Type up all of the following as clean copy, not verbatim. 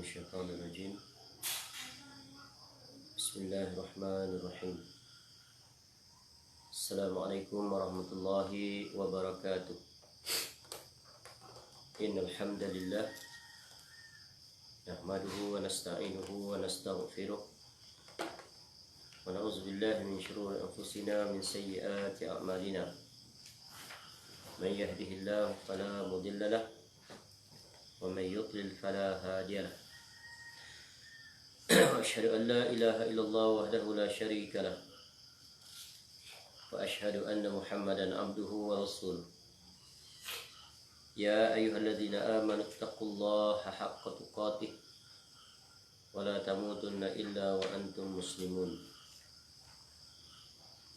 الشيطان الرجيم. بسم الله الرحمن الرحيم. السلام عليكم ورحمة الله وبركاته. إن الحمد لله نحمده ونستعينه ونستغفره ونعوذ بالله من شرور أنفسنا من سيئات أعمالنا. من يهده الله فلا مضل له ومن يضلل فلا هادي له. وأشهد أن لا إله إلا الله وحده لا شريك له وأشهد أن محمدا عبده ورسوله. يا أيها الذين آمنوا اتقوا الله حق تقاته ولا تموتن إلا وأنتم مسلمون.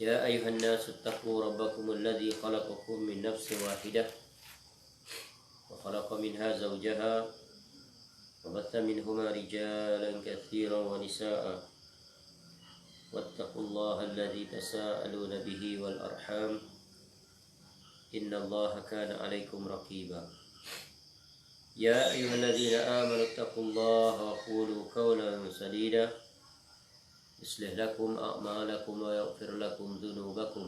يا أيها الناس اتقوا ربكم الذي خلقكم من نفس واحدة وخلق منها زوجها وبث منهما رجالا كثيرا ونساء واتقوا الله الذي تساءلون به والأرحام إن الله كان عليكم رقيبا. يا أيها الذين آمنوا اتقوا الله وقولوا قولا سديدا يصلح لكم أعمالكم ويغفر لكم ذنوبكم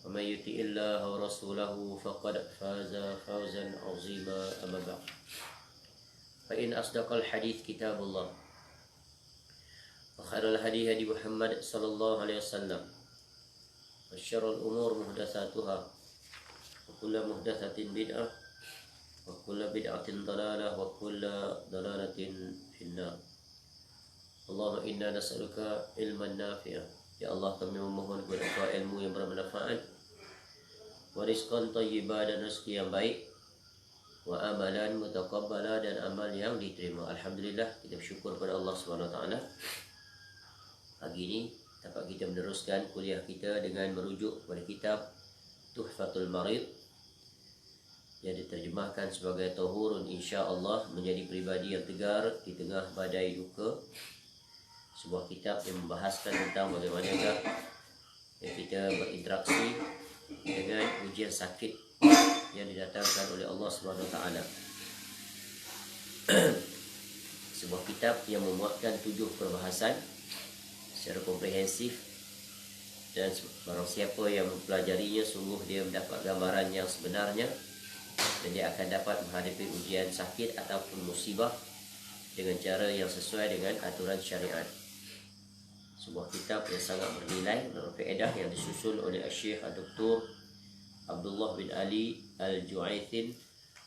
ومن يطع الله ورسوله فقد فاز فوزا عظيما. أما بعد فإن أصدق الحديث كتاب الله وخير الهدي هدي محمد صلى الله عليه وسلم وشر الأمور محدثاتها وكل محدثة بدعة وكل بدعة ضلالة وكل ضلالة في النار. Allahumma inna nas'aluka ilman nafi'ah. Ya Allah, kami memohon kepada Engkau ilmu yang bermanfaat, wa rizqan thayyiban, dan rezeki yang baik, wa amalan mutaqabbala, dan amal yang diterima. Alhamdulillah, kita bersyukur kepada Allah SWT. Pagi ini dapat kita meneruskan kuliah kita dengan merujuk kepada kitab Tuhfatul Marid yang diterjemahkan sebagai Tahurun insya-Allah menjadi pribadi yang tegar di tengah badai duka. Sebuah kitab yang membahaskan tentang bagaimanakah kita berinteraksi dengan ujian sakit yang didatangkan oleh Allah SWT. Sebuah kitab yang memuatkan 7 perbahasan secara komprehensif, dan barang siapa yang mempelajarinya sungguh dia mendapat gambaran yang sebenarnya, dan dia akan dapat menghadapi ujian sakit ataupun musibah dengan cara yang sesuai dengan aturan syariat. Sebuah kitab yang sangat bernilai dan berfaedah yang disusun oleh Syekh Dr. Abdullah bin Ali Al-Ju'aithin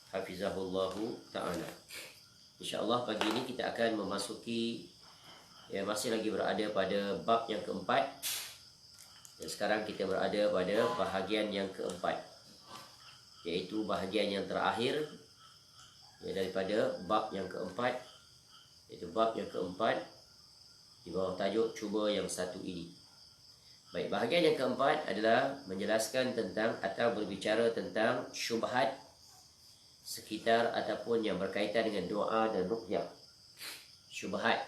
hafizahullahu ta'ala. InsyaAllah pagi ini kita akan memasuki masih lagi berada pada bab yang keempat, dan sekarang kita berada pada bahagian yang keempat, iaitu bahagian yang terakhir daripada bab yang keempat, iaitu bab yang keempat di bawah tajuk cuba yang satu ini. Baik, bahagian yang keempat adalah menjelaskan tentang atau berbicara tentang syubhat sekitar ataupun yang berkaitan dengan doa dan ruqyah. Syubhat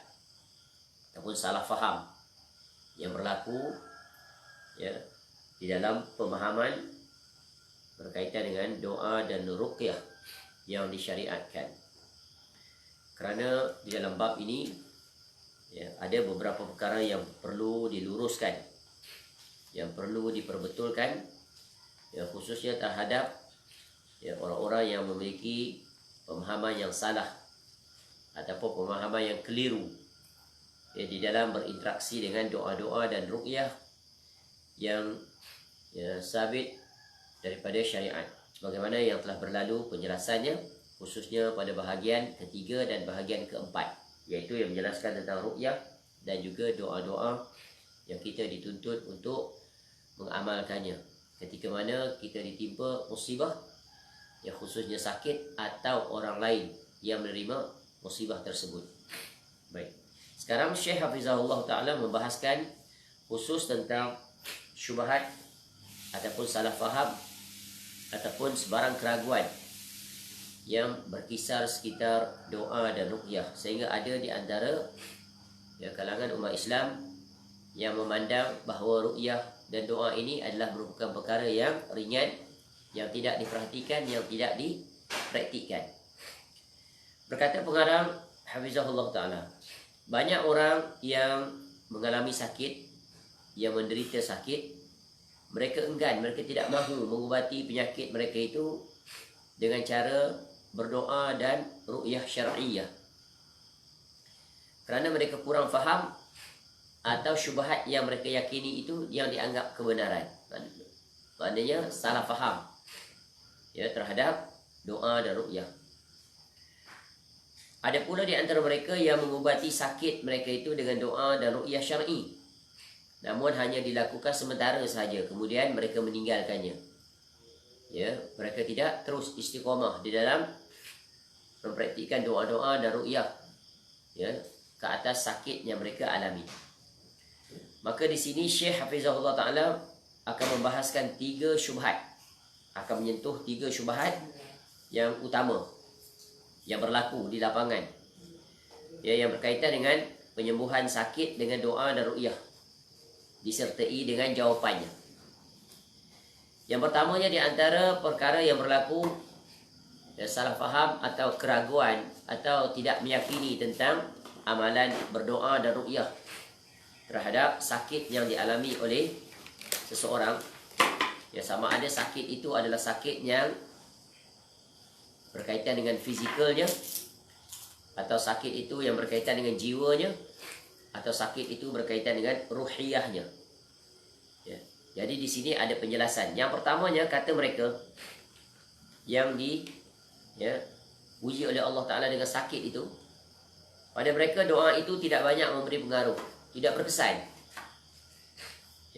ataupun salah faham yang berlaku di dalam pemahaman berkaitan dengan doa dan ruqyah yang disyariatkan. Kerana di dalam bab ini ada beberapa perkara yang perlu diluruskan, yang perlu diperbetulkan, khususnya terhadap orang-orang yang memiliki pemahaman yang salah ataupun pemahaman yang keliru di dalam berinteraksi dengan doa-doa dan ruqyah yang sabit daripada syariat, sebagaimana yang telah berlalu penjelasannya, khususnya pada bahagian ketiga dan bahagian keempat, iaitu yang menjelaskan tentang ruqyah dan juga doa-doa yang kita dituntut untuk mengamalkannya ketika mana kita ditimpa musibah, khususnya sakit atau orang lain yang menerima musibah tersebut. Baik, sekarang Syekh Hafizahullah Ta'ala membahaskan khusus tentang syubhat ataupun salah faham ataupun sebarang keraguan yang berkisar sekitar doa dan ruqyah, sehingga ada di antara kalangan umat Islam yang memandang bahawa ruqyah dan doa ini adalah merupakan perkara yang ringan, yang tidak diperhatikan, yang tidak dipraktikkan. Berkata pengarang hafizahullah taala, banyak orang yang mengalami sakit, yang menderita sakit, mereka enggan, mereka tidak mahu mengubati penyakit mereka itu dengan cara berdoa dan ru'yah syar'iyah. Kerana mereka kurang faham atau syubhat yang mereka yakini itu yang dianggap kebenaran. Maknanya salah faham ya terhadap doa dan ru'yah. Ada pula di antara mereka yang mengubati sakit mereka itu dengan doa dan ru'yah syar'i, namun hanya dilakukan sementara sahaja, kemudian mereka meninggalkannya. Ya, mereka tidak terus istiqamah di dalam mempraktikkan doa-doa dan ru'yah ya ke atas sakit yang mereka alami. Maka di sini Syekh Hafizahullah Ta'ala akan membahaskan 3 syubhat, akan menyentuh 3 syubhat yang utama yang berlaku di lapangan ya, yang berkaitan dengan penyembuhan sakit dengan doa dan ru'yah disertai dengan jawapannya. Yang pertamanya di antara perkara yang berlaku ya, salah faham atau keraguan atau tidak meyakini tentang amalan berdoa dan ru'yah terhadap sakit yang dialami oleh seseorang ya, sama ada sakit itu adalah sakit yang berkaitan dengan fizikalnya, atau sakit itu yang berkaitan dengan jiwanya, atau sakit itu berkaitan dengan ruhiyahnya ya. Jadi di sini ada penjelasan. Yang pertamanya, kata mereka yang uji oleh Allah Ta'ala dengan sakit itu, pada mereka doa itu tidak banyak memberi pengaruh, tidak berkesan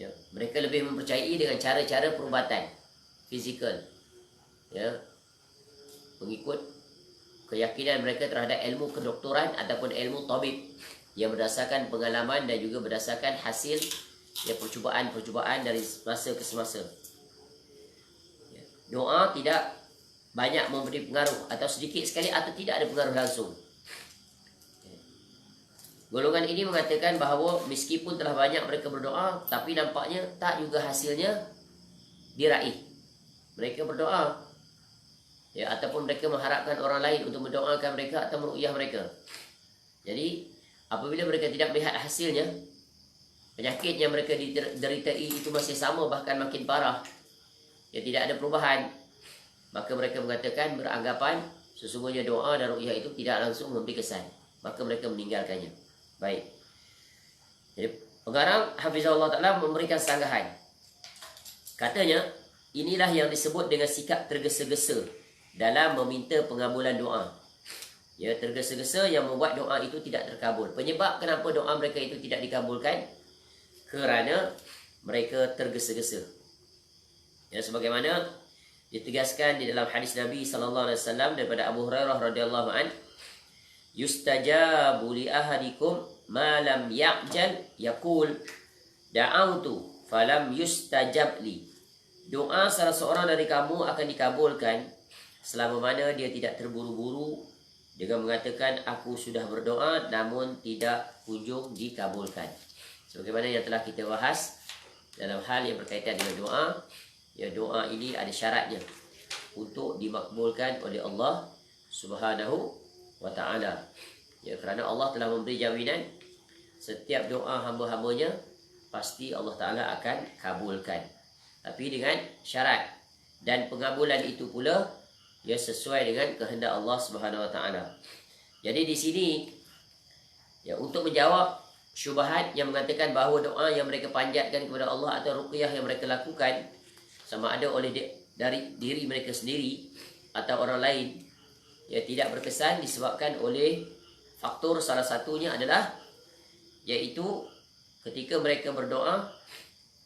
ya. Mereka lebih mempercayai dengan cara-cara perubatan fizikal ya, mengikut keyakinan mereka terhadap ilmu kedoktoran ataupun ilmu tabib yang berdasarkan pengalaman dan juga berdasarkan hasil ya, percubaan dari masa ke semasa ya. Doa tidak banyak memberi pengaruh, atau sedikit sekali atau tidak ada pengaruh langsung ya. Golongan ini mengatakan bahawa meskipun telah banyak mereka berdoa, tapi nampaknya tak juga hasilnya diraih. Mereka berdoa ya, ataupun mereka mengharapkan orang lain untuk mendoakan mereka atau meru'yah mereka. Jadi apabila mereka tidak melihat hasilnya, penyakit yang mereka deritai itu masih sama, bahkan makin parah ya, tidak ada perubahan, maka mereka mengatakan, beranggapan sesungguhnya doa dan ru'yah itu tidak langsung memberi kesan, maka mereka meninggalkannya. Baik. Jadi pengarang Hafizahullah Ta'ala memberikan sanggahan. Katanya, inilah yang disebut dengan sikap tergesa-gesa dalam meminta pengabulan doa ya, tergesa-gesa yang membuat doa itu tidak terkabul. Penyebab kenapa doa mereka itu tidak dikabulkan, kerana mereka tergesa-gesa ya, sebagaimana ditegaskan di dalam hadis Nabi sallallahu alaihi wasallam daripada Abu Hurairah radhiyallahu an, yustajabu li ahadikum ma lam ya'jal yaqul da'autu falam yustajab li. Doa salah seorang dari kamu akan dikabulkan selama mana dia tidak terburu-buru dengan mengatakan aku sudah berdoa namun tidak kunjung dikabulkan. Sebagaimana yang telah kita bahas dalam hal yang berkaitan dengan doa ya, doa ini ada syaratnya untuk dimakbulkan oleh Allah Subhanahu wa ta'ala ya, kerana Allah telah memberi jaminan setiap doa hamba-hambanya pasti Allah Ta'ala akan kabulkan, tapi dengan syarat, dan pengabulan itu pula ya sesuai dengan kehendak Allah Subhanahu wa taala. Jadi di sini ya, untuk menjawab syubhat yang mengatakan bahawa doa yang mereka panjatkan kepada Allah atau ruqyah yang mereka lakukan sama ada oleh dari diri mereka sendiri atau orang lain ya, tidak berkesan disebabkan oleh faktor salah satunya adalah yaitu ketika mereka berdoa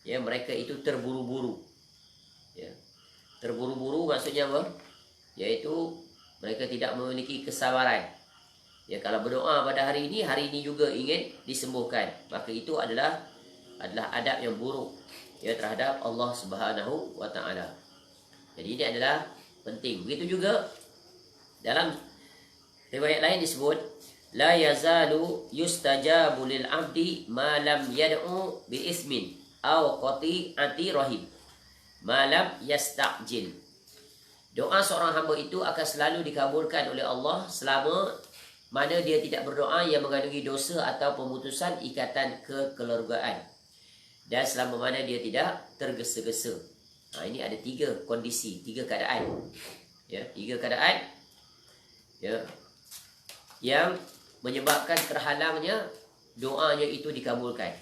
ya, mereka itu terburu-buru ya. Terburu-buru maksudnya apa? Yaitu mereka tidak memiliki kesabaran ya, kalau berdoa pada hari ini juga ingin disembuhkan, maka itu adalah adab yang buruk ya terhadap Allah Subhanahu wa taala. Jadi ini adalah penting. Begitu juga dalam riwayat lain disebut la yazalu yustajabu lil abdi ma lam yad'u bi ismin aw qati'ati rahim ma lam yasta'jil. Doa seorang hamba itu akan selalu dikabulkan oleh Allah selama mana dia tidak berdoa yang mengandungi dosa atau pemutusan ikatan kekeluargaan, dan selama mana dia tidak tergesa-gesa. Ini ada 3 kondisi, 3 keadaan. Ya, 3 keadaan ya yang menyebabkan terhalangnya doanya itu dikabulkan.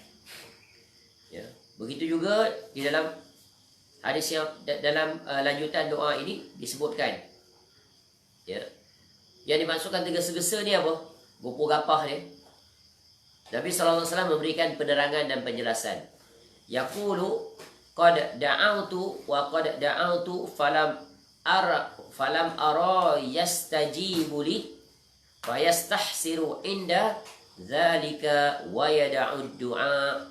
Ya, begitu juga di dalam hadis yang dalam lanjutan doa ini disebutkan. Ya, yang dimaksudkan tergesa-gesa ni apa? Gopoh-gapah ni. Nabi SAW memberikan penerangan dan penjelasan. Yaqulu qad da'autu wa qad da'autu falam ara yastajibu li fa yastahsiru inda dzalika wa yad'u du'a.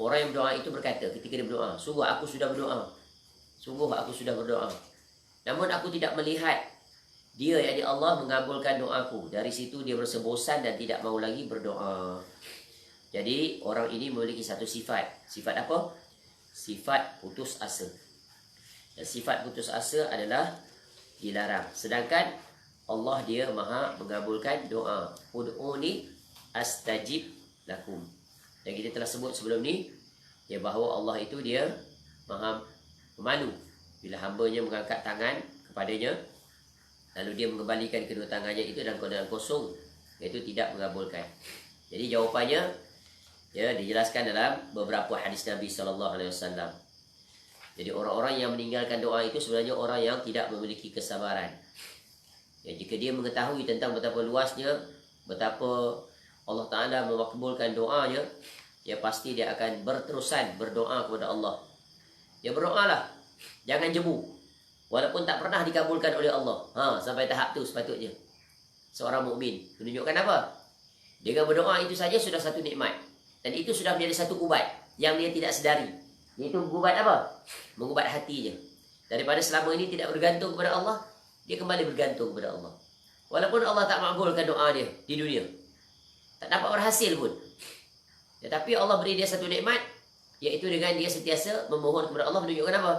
Orang yang berdoa itu berkata ketika dia berdoa, sungguh aku sudah berdoa. Sungguh aku sudah berdoa. Namun aku tidak melihat dia, yakni Allah, mengabulkan doaku. Dari situ dia berasa bosan dan tidak mau lagi berdoa. Jadi orang ini memiliki satu sifat. Sifat apa? Sifat putus asa. Dan sifat putus asa adalah dilarang. Sedangkan Allah dia maha mengabulkan doa. Ud'uni astajib lakum. Dan kita telah sebut sebelum ni ya, bahawa Allah itu dia maha pemalu bila hambanya mengangkat tangan kepadanya, lalu dia mengembalikan kedua tangannya itu dalam keadaan kosong, iaitu tidak mengabulkan. Jadi jawapannya ya dijelaskan dalam beberapa hadis Nabi SAW. Jadi orang-orang yang meninggalkan doa itu sebenarnya orang yang tidak memiliki kesabaran. Ya, jika dia mengetahui tentang betapa luasnya, betapa Allah Ta'ala memakbulkan doanya, ya pasti dia akan berterusan berdoa kepada Allah. Ya berdoalah, jangan jemu. Walaupun tak pernah dikabulkan oleh Allah. Sampai tahap tu sepatutnya seorang mukmin menunjukkan apa? Dengan berdoa itu saja sudah satu nikmat. Dan itu sudah menjadi satu ubat yang dia tidak sedari. Iaitu mengubat apa? Mengubat hatinya. Daripada selama ini tidak bergantung kepada Allah, dia kembali bergantung kepada Allah. Walaupun Allah tak makbulkan doa dia di dunia, tak dapat berhasil pun. Tetapi Allah beri dia satu nikmat, iaitu dengan dia sentiasa memohon kepada Allah, menunjukkan apa?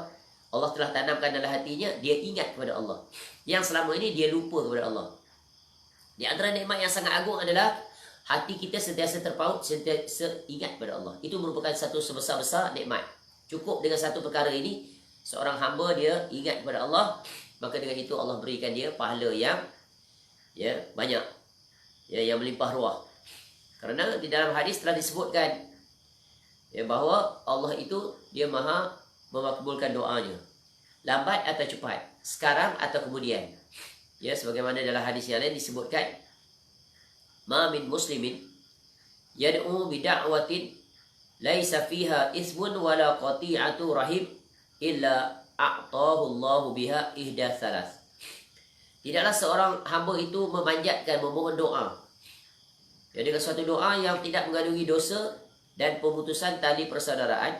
Allah telah tanamkan dalam hatinya, dia ingat kepada Allah. Yang selama ini dia lupa kepada Allah. Di antara nikmat yang sangat agung adalah hati kita sentiasa terpaut, sentiasa ingat kepada Allah. Itu merupakan satu sebesar-besar nikmat. Cukup dengan satu perkara ini, seorang hamba dia ingat kepada Allah, maka dengan itu Allah berikan dia pahala yang ya banyak, ya yang melimpah ruah. Kerana di dalam hadis telah disebutkan ya bahawa Allah itu dia maha memakbulkan doanya, lambat atau cepat, sekarang atau kemudian. Ya, sebagaimana dalam hadis yang lain disebutkan, ma min muslimin yad'u bi da'watin laisa fiha ismun wala qati'atu rahim illa a'tahu Allahu biha ihda thalath. Tidaklah seorang hamba itu memanjatkan, memohon doa, ya, dengan suatu doa yang tidak mengandungi dosa dan pemutusan tali persaudaraan,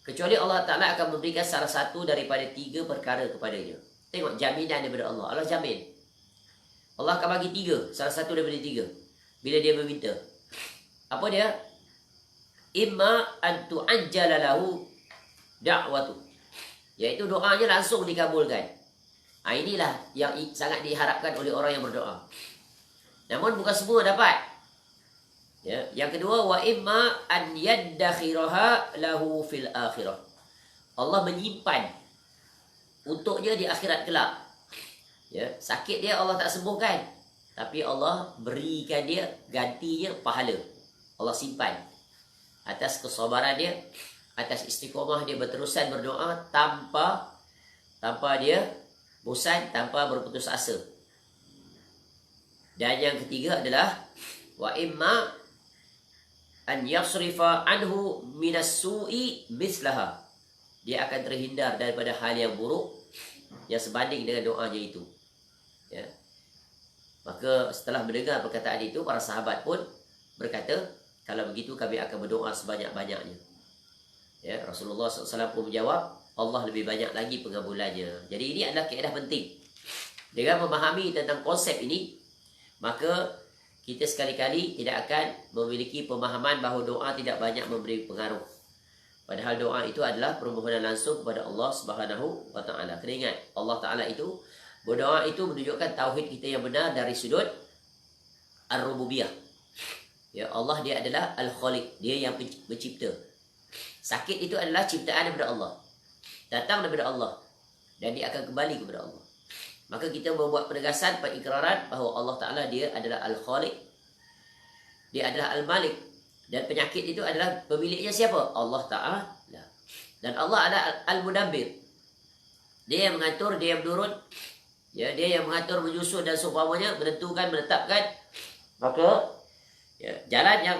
kecuali Allah Ta'ala akan memberikan salah satu daripada 3 perkara kepadanya. Tengok jaminan daripada Allah. Allah jamin. Allah akan bagi 3, salah satu daripada 3 bila dia meminta. Apa dia? Imma an tu'ajjala lahu da'watu, iaitu doanya langsung dikabulkan. Inilah yang sangat diharapkan oleh orang yang berdoa. Namun bukan semua dapat. Ya, yang kedua, wa imma an yaddakhiraha lahu fil akhirah. Allah menyimpan untuknya di akhirat kelak. Ya, sakit dia Allah tak sembuhkan, tapi Allah berikan dia gantinya pahala. Allah simpan atas kesabaran dia, atas istiqamah dia berterusan berdoa tanpa dia bosan, tanpa berputus asa. Dan yang ketiga adalah wa imma an yasrifa anhu minas su'i mislaha. Dia akan terhindar daripada hal yang buruk yang sebanding dengan doanya itu. Ya. Maka setelah mendengar perkataan itu, para sahabat pun berkata, kalau begitu kami akan berdoa sebanyak-banyaknya. Ya, Rasulullah SAW pun menjawab, Allah lebih banyak lagi pengabulannya. Jadi ini adalah kaedah penting. Dengan memahami tentang konsep ini, maka kita sekali-kali tidak akan memiliki pemahaman bahawa doa tidak banyak memberi pengaruh. Padahal doa itu adalah permohonan langsung kepada Allah Subhanahu wa Ta'ala. Kena ingat, Allah Ta'ala itu, berdoa itu menunjukkan tauhid kita yang benar dari sudut ar-rububiyah. Ya, Allah dia adalah al-khaliq, dia yang pencipta. Sakit itu adalah ciptaan daripada Allah, datang daripada Allah, dan dia akan kembali kepada Allah. Maka kita membuat penegasan, pengikraran bahawa Allah Ta'ala dia adalah al-khaliq, dia adalah al-malik, dan penyakit itu adalah pemiliknya siapa? Allah Ta'ala. Dan Allah adalah al-mudabbir, dia yang mengatur, dia yang menurun, ya, dia yang mengatur, menyusun dan seumpamanya, menentukan, menetapkan. Maka ya, jalan yang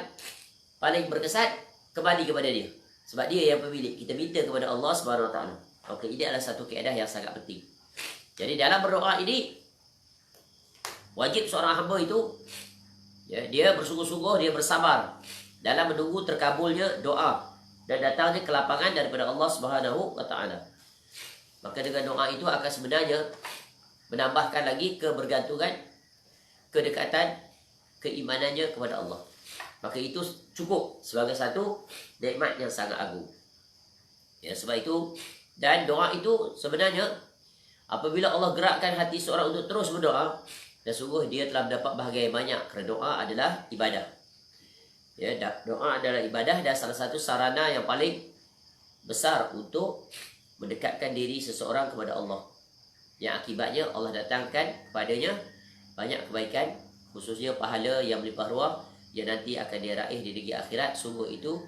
paling berkesan kembali kepada dia, sebab dia yang pemilik. Kita minta kepada Allah Subhanahu Wa Taala. Maka ini adalah satu kaedah yang sangat penting. Jadi dalam berdoa ini wajib seorang hamba itu ya, dia bersungguh-sungguh, dia bersabar dalam menunggu terkabulnya doa dan datangnya kelapangan daripada Allah Subhanahu Wa Taala. Maka dengan doa itu akan sebenarnya menambahkan lagi kebergantungan, kedekatan, keimanannya kepada Allah. Maka itu cukup sebagai satu nikmat yang sangat agung. Ya, sebab itu, dan doa itu sebenarnya apabila Allah gerakkan hati seorang untuk terus berdoa, dan sungguh dia telah mendapat bahagian yang banyak, kerana doa adalah ibadah. Ya, doa adalah ibadah dan salah satu sarana yang paling besar untuk mendekatkan diri seseorang kepada Allah, yang akibatnya Allah datangkan kepadanya banyak kebaikan, khususnya pahala yang melimpah ruah yang nanti akan dia raih di negeri akhirat. Sungguh itu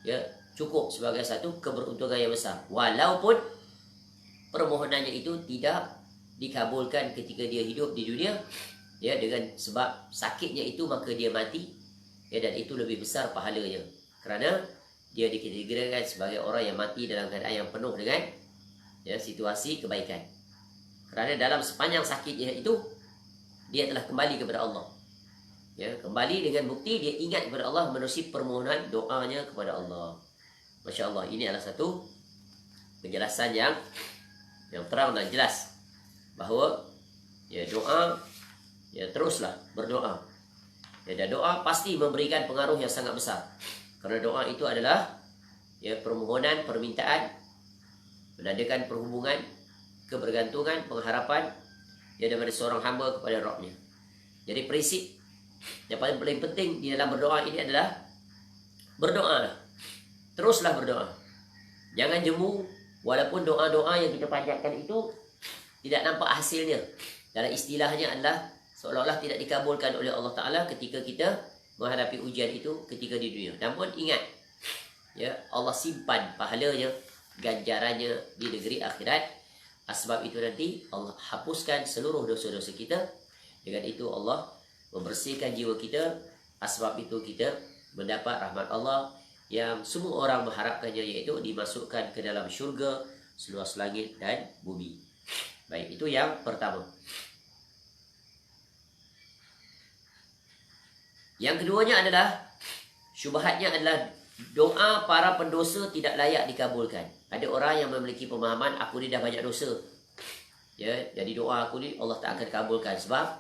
ya cukup sebagai satu keberuntungan yang besar, walaupun permohonannya itu tidak dikabulkan ketika dia hidup di dunia, ya, dengan sebab sakitnya itu maka dia mati, ya, dan itu lebih besar pahalanya kerana dia dikategorikan sebagai orang yang mati dalam keadaan yang penuh dengan ya situasi kebaikan, kerana dalam sepanjang sakitnya itu dia telah kembali kepada Allah. Ya, kembali dengan bukti dia ingat kepada Allah, menerusi permohonan doanya kepada Allah. Masya Allah, ini adalah satu penjelasan yang terang dan jelas bahawa ya doa, ya teruslah berdoa. Ya, dan doa pasti memberikan pengaruh yang sangat besar, kerana doa itu adalah ya permohonan, permintaan, menandakan perhubungan, kebergantungan, pengharapan ya daripada seorang hamba kepada Rabbnya. Jadi prinsip yang paling penting di dalam berdoa ini adalah berdoalah, teruslah berdoa, jangan jemu. Walaupun doa-doa yang kita panjatkan itu tidak nampak hasilnya, dalam istilahnya adalah seolah-olah tidak dikabulkan oleh Allah Ta'ala ketika kita menghadapi ujian itu ketika di dunia. Namun ingat, ya, Allah simpan pahalanya, ganjarannya di negeri akhirat. Sebab itu nanti Allah hapuskan seluruh dosa-dosa kita. Dengan itu Allah membersihkan jiwa kita. Sebab itu kita mendapat rahmat Allah yang semua orang mengharapkannya, iaitu dimasukkan ke dalam syurga seluas langit dan bumi. Baik, itu yang pertama. Yang keduanya adalah, syubhatnya adalah doa para pendosa tidak layak dikabulkan. Ada orang yang memiliki pemahaman, aku ni dah banyak dosa, ya, jadi doa aku ni Allah tak akan kabulkan sebab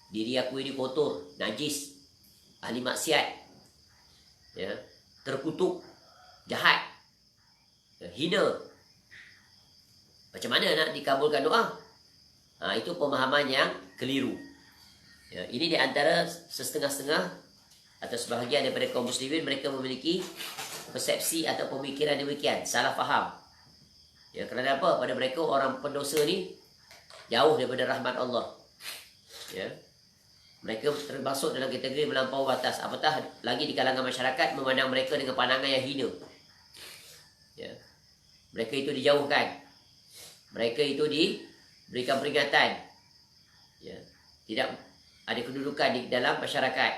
diri aku ini kotor, najis, ahli maksiat, ya, terkutuk, jahat, ya, hina. Macam mana nak dikabulkan doa? Itu pemahaman yang keliru. Ya, ini di antara setengah-setengah atau sebahagian daripada kaum muslimin, mereka memiliki persepsi atau pemikiran demikian, salah faham. Ya, kerana apa? Pada mereka orang pendosa ni jauh daripada rahmat Allah. Ya, mereka termasuk dalam kategori melampaui batas. Apatah lagi di kalangan masyarakat memandang mereka dengan pandangan yang hina. Ya, mereka itu dijauhkan, mereka itu diberikan peringatan. Ya, tidak ada kedudukan di dalam masyarakat.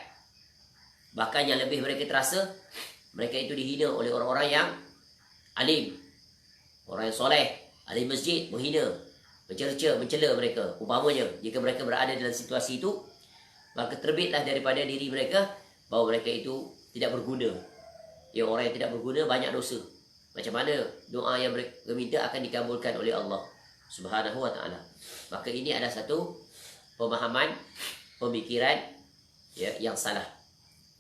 Bahkan yang lebih mereka terasa, mereka itu dihina oleh orang-orang yang alim, orang yang soleh, ahli masjid, menghina, mencerca, mencela mereka. Umpamanya, jika mereka berada dalam situasi itu, maka terbitlah daripada diri mereka bahawa mereka itu tidak berguna. Ya, orang yang tidak berguna banyak dosa. Macam mana doa yang mereka minta akan dikabulkan oleh Allah Subhanahu Wa Taala? Maka ini adalah satu pemahaman, pemikiran ya, yang salah.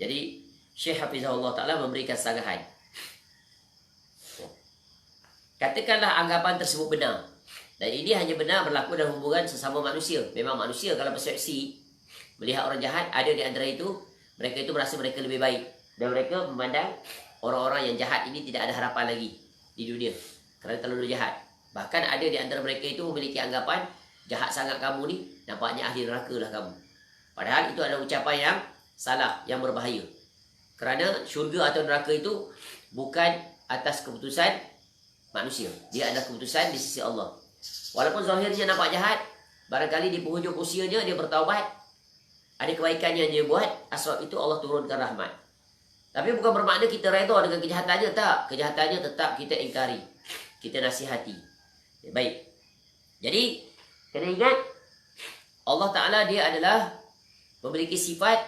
Jadi Syekh Hafizahullah Ta'ala memberikan sanggahan. Katakanlah anggapan tersebut benar, dan ini hanya benar berlaku dalam hubungan sesama manusia. Memang manusia kalau persepsi melihat orang jahat, ada di antara itu mereka itu merasa mereka lebih baik, dan mereka memandang orang-orang yang jahat ini tidak ada harapan lagi di dunia kerana terlalu jahat. Bahkan ada di antara mereka itu memiliki anggapan, jahat sangat kamu ni, nampaknya ahli neraka lah kamu. Padahal itu adalah ucapan yang salah, yang berbahaya. Kerana syurga atau neraka itu bukan atas keputusan manusia, dia adalah keputusan di sisi Allah. Walaupun zahirnya nampak jahat, barangkali di penghujung usianya dia bertaubat, ada kebaikan yang dia buat, sebab itu Allah turunkan rahmat. Tapi bukan bermakna kita redha dengan kejahatannya, tak. Kejahatannya tetap kita ingkari, kita nasihati. Baik. Jadi kena ingat, Allah Ta'ala dia adalah memiliki sifat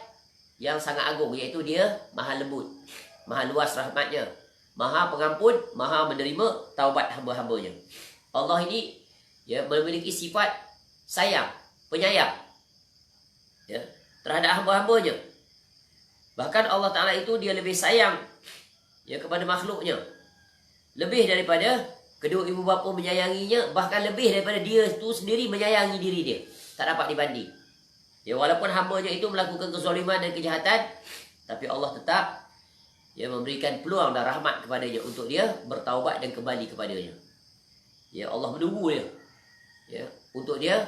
yang sangat agung, iaitu dia maha lembut, maha luas rahmatnya, maha pengampun, maha menerima taubat hamba-hambanya. Allah ini memiliki sifat sayang, penyayang terhadap hamba-hambanya. Bahkan Allah Ta'ala itu dia lebih sayang kepada makhluknya, lebih daripada kedua ibu bapa menyayanginya, bahkan lebih daripada dia itu sendiri menyayangi diri dia. Tak dapat dibanding. Walaupun hambanya itu melakukan kezaliman dan kejahatan, tapi Allah tetap memberikan peluang dan rahmat kepadanya untuk dia bertaubat dan kembali kepadanya. Allah menunggu dia untuk dia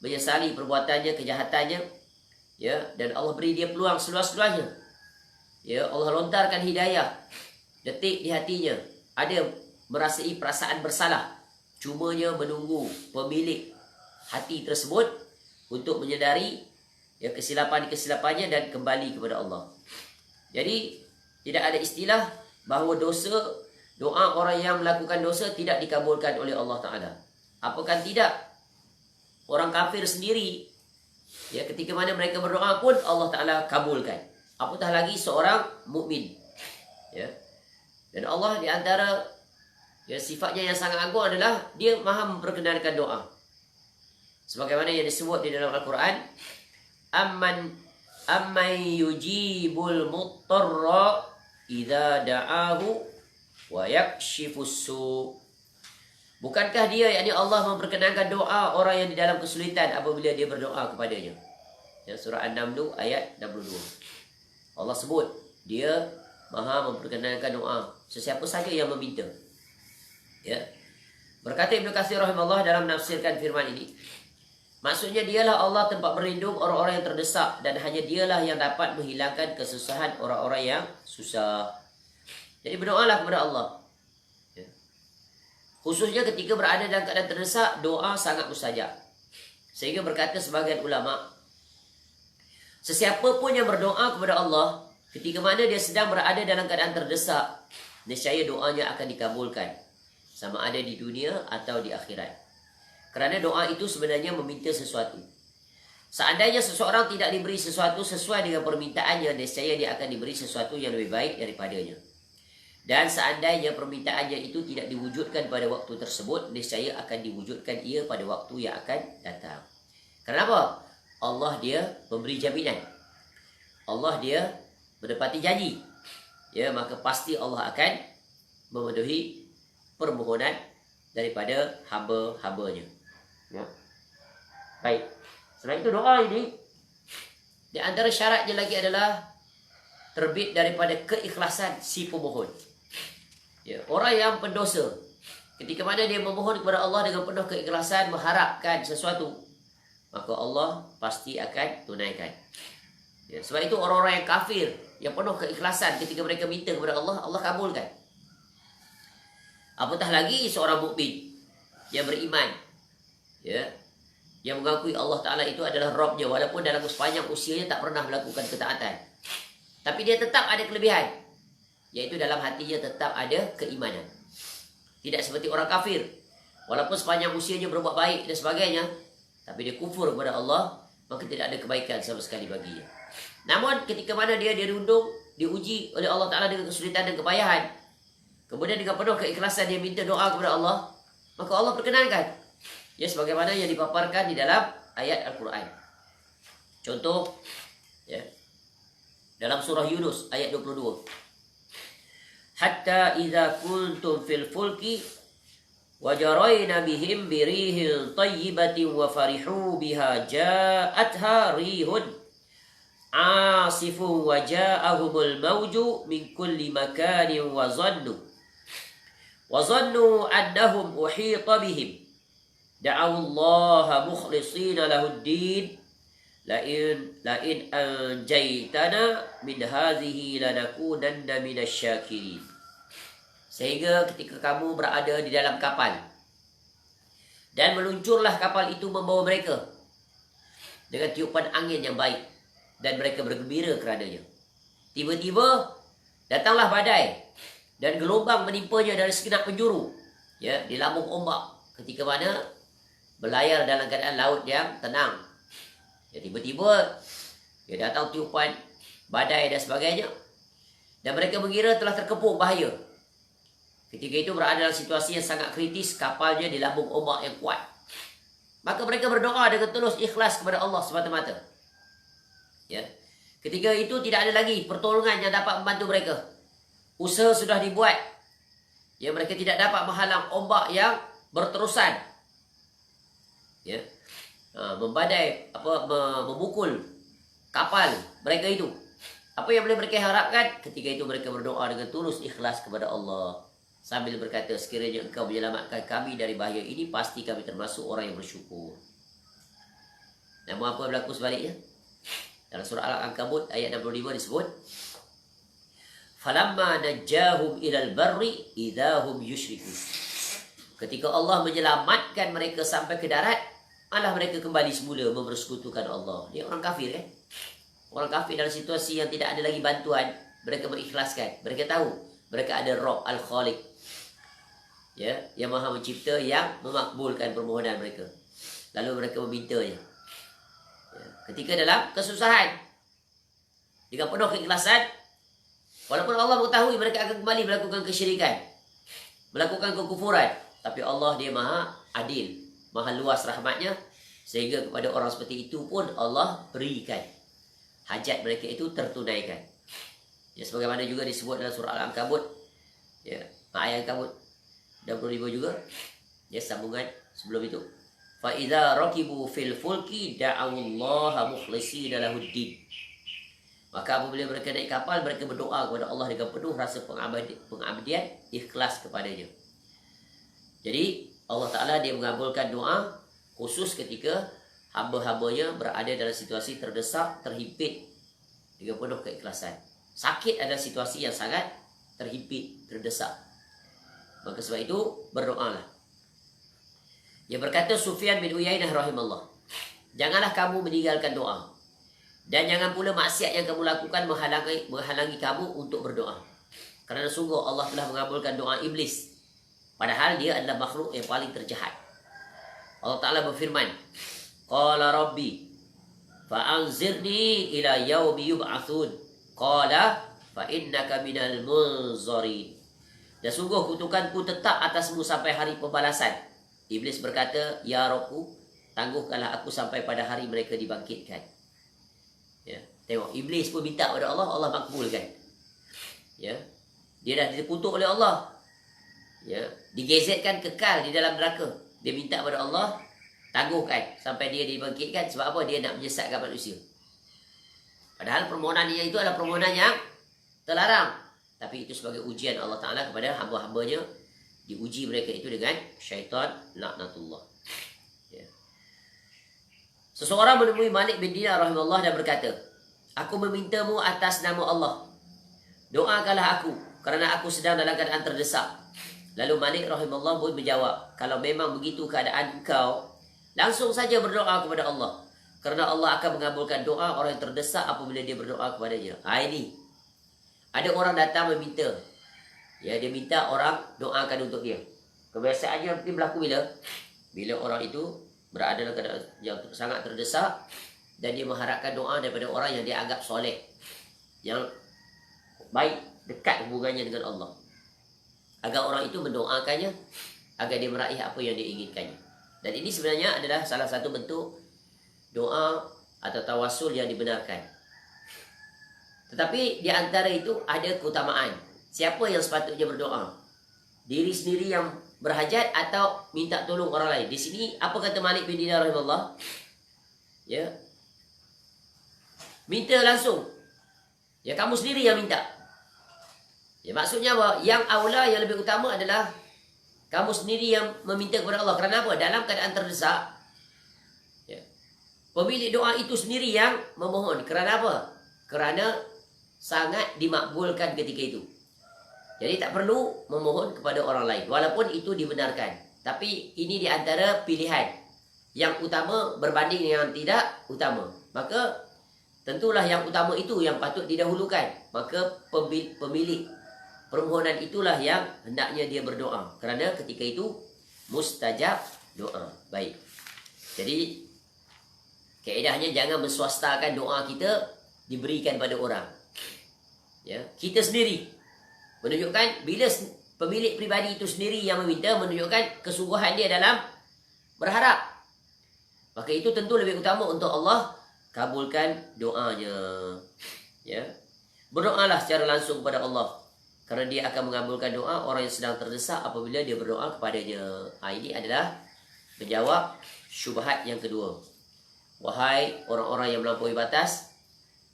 menyesali perbuatannya, kejahatannya, dan Allah beri dia peluang seluas-luasnya. Allah lontarkan hidayah detik di hatinya, ada merasai perasaan bersalah, cumanya menunggu pemilik hati tersebut untuk menyedari kesilapan-kesilapannya dan kembali kepada Allah. Jadi tidak ada istilah bahawa doa orang yang melakukan dosa tidak dikabulkan oleh Allah Ta'ala. Apakah tidak? Orang kafir sendiri, ketika mana mereka berdoa pun Allah Ta'ala kabulkan. Apatah lagi seorang mukmin. Dan Allah di antara sifatnya yang sangat agung adalah dia maha memperkenankan doa. Sebagaimana yang disebut di dalam Al-Quran, amman yujibul muttarra idza da'ahu wa yakshifus su. Bukankah dia, yakni Allah, memperkenankan doa orang yang di dalam kesulitan apabila dia berdoa kepadanya? Surah An-Naml ayat 62. Allah sebut dia maha memperkenankan doa sesiapa saja yang meminta. Berkata Ibnu Katsir rahimahullah dalam menafsirkan firman ini, maksudnya dialah Allah tempat berlindung orang-orang yang terdesak, dan hanya dialah yang dapat menghilangkan kesusahan orang-orang yang susah. Jadi berdoalah kepada Allah. Khususnya ketika berada dalam keadaan terdesak, doa sangat mustajab. Sehingga berkata sebagian ulama, sesiapa pun yang berdoa kepada Allah ketika mana dia sedang berada dalam keadaan terdesak, nescaya doanya akan dikabulkan, sama ada di dunia atau di akhirat. Kerana doa itu sebenarnya meminta sesuatu. Seandainya seseorang tidak diberi sesuatu sesuai dengan permintaannya, nescaya dia akan diberi sesuatu yang lebih baik daripadanya. Dan seandainya permintaannya itu tidak diwujudkan pada waktu tersebut, nescaya akan diwujudkan ia pada waktu yang akan datang. Kenapa? Allah dia memberi jaminan. Allah dia menepati janji. Maka pasti Allah akan memenuhi permohonan daripada hamba-hambanya. Baik. Selain itu doa ini, di antara syaratnya lagi adalah terbit daripada keikhlasan si pemohon. Orang yang pendosa, ketika mana dia memohon kepada Allah dengan penuh keikhlasan, mengharapkan sesuatu, maka Allah pasti akan tunaikan. Sebab itu orang-orang yang kafir, yang penuh keikhlasan ketika mereka minta kepada Allah, Allah kabulkan. Apatah lagi seorang mukmin yang beriman, yang mengakui Allah Ta'ala itu adalah Rabbnya, walaupun dalam sepanjang usianya tak pernah melakukan ketaatan, tapi dia tetap ada kelebihan, iaitu dalam hatinya tetap ada keimanan. Tidak seperti orang kafir, walaupun sepanjang usianya berbuat baik dan sebagainya, tapi dia kufur kepada Allah, maka tidak ada kebaikan sama sekali baginya. Namun ketika mana dia dirundung, diuji oleh Allah Ta'ala dengan kesulitan dan kepayahan, kemudian dengan penuh keikhlasan dia minta doa kepada Allah, maka Allah perkenankan. Sebagaimana yang dipaparkan di dalam ayat Al-Quran. Contoh, dalam surah Yunus ayat 22. Hatta idza kuntum fil fulki wajarayna bihim birihin tayyibatin wa farihu biha ja'atha rihun asifun wa ja'ahumul mawju min kulli makanin wa zannu annahum uhita bihim da'awallaha mukhlishina lahuddin lain anjaytana min hadhihi lanakunanna minasyakirin. Sehingga ketika kamu berada di dalam kapal dan meluncurlah kapal itu membawa mereka dengan tiupan angin yang baik dan mereka bergembira keradanya. Tiba-tiba datanglah badai dan gelombang menimpanya dari segenap penjuru, ya, di lambung ombak ketika mana berlayar dalam keadaan laut yang tenang. Ya, tiba-tiba ya datang tiupan badai dan sebagainya dan mereka mengira telah terkepung bahaya. Ketika itu berada dalam situasi yang sangat kritis, kapalnya di lambung ombak yang kuat. Maka mereka berdoa dengan tulus ikhlas kepada Allah semata-mata. Ya. Ketika itu tidak ada lagi pertolongan yang dapat membantu mereka. Usaha sudah dibuat. Ya, mereka tidak dapat menghalang ombak yang berterusan. Ya. Membadai, memukul kapal mereka itu. Apa yang boleh mereka harapkan? Ketika itu mereka berdoa dengan tulus ikhlas kepada Allah. Sambil berkata, sekiranya engkau menyelamatkan kami dari bahaya ini, pasti kami termasuk orang yang bersyukur. Namun apa yang berlaku sebaliknya? Dalam surah Al-Ankabut ayat 65 disebut, falamma najjahum ilal barri idahum yusyrikun. Ketika Allah menyelamatkan mereka sampai ke darat, malah mereka kembali semula mempersekutukan Allah. Dia orang kafir, kan? Orang kafir dalam situasi yang tidak ada lagi bantuan, mereka mengikhlaskan. Mereka tahu mereka ada Rabb Al-Khaliq, ya, yang Maha Mencipta, yang memakbulkan permohonan mereka. Lalu mereka memintanya. Ya, ketika dalam kesusahan, dengan penuh keikhlasan, walaupun Allah mengetahui mereka akan kembali melakukan kesyirikan, melakukan kekufuran, tapi Allah dia Maha Adil, Maha luas rahmatnya, sehingga kepada orang seperti itu pun Allah berikan hajat mereka itu tertunaikan. Ya, sebagaimana juga disebut dalam surah Al-Ankabut, ya, ayat Al-Ankabut 25 juga, ya, sambungan sebelum itu. Fa idza rakibu fil fulki da'awallaha mukhlishina lahuddin. Maka apabila mereka naik kapal, mereka berdoa kepada Allah dengan penuh rasa pengabdian, ikhlas kepadanya. Jadi Allah Ta'ala dia mengabulkan doa khusus ketika hamba-hambanya berada dalam situasi terdesak, terhimpit dengan penuh keikhlasan. Sakit adalah situasi yang sangat terhimpit, terdesak. Maka sebab itu berdoalah. Yang berkata Sufyan bin Uyainah rahimahullah, janganlah kamu meninggalkan doa, dan jangan pula maksiat yang kamu lakukan menghalangi kamu untuk berdoa. Kerana sungguh Allah telah mengabulkan doa iblis, padahal dia adalah makhluk yang paling terjahat. Allah Ta'ala berfirman, Qala Rabbi fa'anzirni ila yaumi yub'atsun. Qala fa'innaka minal munzarin. Dan sungguh kutukanku tetap atasmu sampai hari pembalasan. Iblis berkata, ya Rabbku, tangguhkanlah aku sampai pada hari mereka dibangkitkan. Ya, tengok, iblis pun minta kepada Allah, Allah makbulkan. Ya, dia dah dikutuk oleh Allah. Ya, digezetkan kekal di dalam neraka. Dia minta kepada Allah, tangguhkan sampai dia dibangkitkan. Sebab apa? Dia nak menyesatkan manusia. Padahal permohonan dia itu adalah permohonan yang terlarang. Tapi itu sebagai ujian Allah Ta'ala kepada hamba-hambanya. Diuji mereka itu dengan syaitan laknatullah. Ya. Seseorang menemui Malik bin Dinar rahimahullah dan berkata, aku memintamu atas nama Allah, doakanlah aku kerana aku sedang dalam keadaan terdesak. Lalu Malik rahimahullah pun menjawab, kalau memang begitu keadaan engkau, langsung saja berdoa kepada Allah, kerana Allah akan mengabulkan doa orang yang terdesak apabila dia berdoa kepadanya. Ini ada orang datang meminta, ya, dia minta orang doakan untuk dia. Kebiasaannya mungkin berlaku bila orang itu berada dalam keadaan yang sangat terdesak dan dia mengharapkan doa daripada orang yang dia anggap soleh, yang baik, dekat hubungannya dengan Allah, agar orang itu mendoakannya agar dia meraih apa yang dia inginkannya. Dan ini sebenarnya adalah salah satu bentuk doa atau tawasul yang dibenarkan. Tetapi di antara itu ada keutamaan. Siapa yang sepatutnya berdoa? Diri sendiri yang berhajat atau minta tolong orang lain? Di sini apa kata Malik bin Dinar rahimahullah? Ya. Minta langsung. Ya kamu sendiri yang minta. Ya maksudnya apa? Yang aula, yang lebih utama adalah kamu sendiri yang meminta kepada Allah. Kerana apa? Dalam keadaan terdesak, ya, pemilik doa itu sendiri yang memohon. Kerana apa? Kerana sangat dimakbulkan ketika itu. Jadi tak perlu memohon kepada orang lain. Walaupun itu dibenarkan. Tapi ini di antara pilihan. Yang utama berbanding yang tidak utama. Maka tentulah yang utama itu yang patut didahulukan. Maka pemilik permohonan itulah yang hendaknya dia berdoa. Kerana ketika itu mustajab doa. Baik. Jadi kaedahnya jangan menswastakan doa kita diberikan pada orang. Ya, kita sendiri menunjukkan bila pemilik pribadi itu sendiri yang meminta, menunjukkan kesungguhan dia dalam berharap. Maka itu tentu lebih utama untuk Allah kabulkan doanya. Ya. Berdoalah secara langsung kepada Allah. Kerana dia akan mengabulkan doa orang yang sedang terdesak apabila dia berdoa kepadanya. Ini adalah menjawab syubhat yang kedua. Wahai orang-orang yang melampaui batas,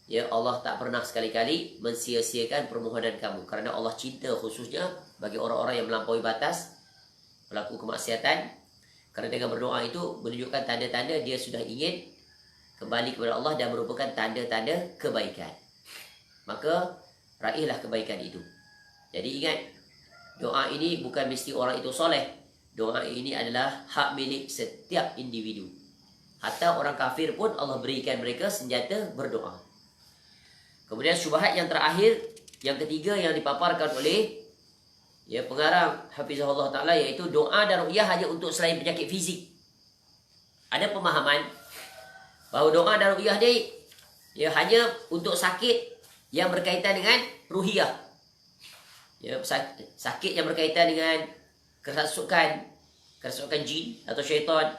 ya Allah tak pernah sekali-kali mensia-siakan permohonan kamu. Kerana Allah cinta khususnya bagi orang-orang yang melampaui batas, pelaku kemaksiatan. Kerana dengan berdoa itu menunjukkan tanda-tanda dia sudah ingin kembali kepada Allah dan merupakan tanda-tanda kebaikan. Maka raihlah kebaikan itu. Jadi ingat, doa ini bukan mesti orang itu soleh. Doa ini adalah hak milik setiap individu. Hatta orang kafir pun Allah berikan mereka senjata berdoa. Kemudian syubhat yang terakhir, yang ketiga yang dipaparkan oleh pengarang Hafizahullah Ta'ala, iaitu doa dan ruqyah hanya untuk selain penyakit fizik. Ada pemahaman bahawa doa dan ruqyah ni hanya untuk sakit yang berkaitan dengan ruhiyah. Sakit yang berkaitan dengan kerasukan jin atau syaitan,